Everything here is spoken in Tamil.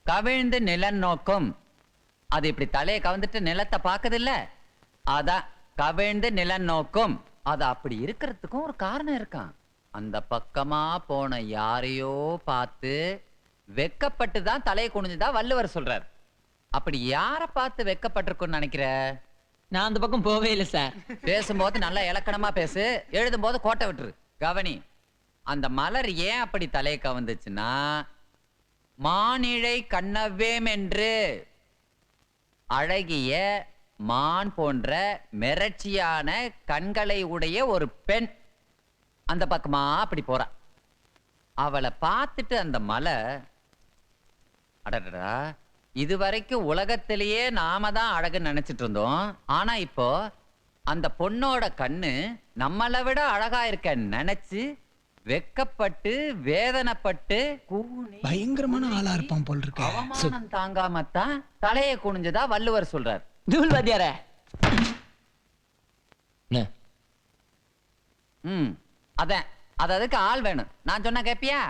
கவிழ்ந்து நிலம் நோக்கும். அது இப்படி தலையை கவிழ்ந்துட்டு நிலத்தை பார்க்குது இல்ல, அதான் கவிழ்ந்து நிலம் நோக்கும். அது அப்படி இருக்கிறதுக்கும் ஒரு காரணம் இருக்கான். அந்த பக்கமா போன யாரையோ பார்த்து வெக்கப்பட்டு தான் தலையை குனிஞ்சுதான் வள்ளுவர் சொல்றார். அப்படி யார பார்த்து வெக்கப்பட்டிருக்குன்னு நினைக்கிற? நான் அந்த பக்கம் போவே இல்லை சார். பேசும்போது நல்லா இலக்கணமா பேசு, எழுதும் போது கோட்டை விட்டுரு. கவனி, அந்த மலர் ஏன் அப்படி தலையை கவர்ந்துச்சுன்னா, மானிழை கண்ணவேம் என்று அழகிய மான் போன்ற மிரட்சியான கண்களை உடைய ஒரு பெண் அந்த பக்கமா அப்படி போறா. அவளை பார்த்துட்டு அந்த மலை, அடடா, இதுவரைக்கும் உலகத்திலேயே நாம தான் அழகுன்னு நினைச்சிட்டு இருந்தோம். ஆனா இப்போ அந்த பொண்ணோட கண்ணு நம்மளை விட அழகா இருக்க நினைச்சு வெக்கப்பட்டு வேதனைப்பட்டு பயங்கரமான ஆளா இருப்பான் போல் இருக்கு. அவமானம் தாங்காமத்தான் தலையை குனிஞ்சதா வள்ளுவர் சொல்றார். தூள் வாத்தியாரே. அதான் அது அதுக்கு ஆள் வேணும். நான் சொன்னா கேப்பியா?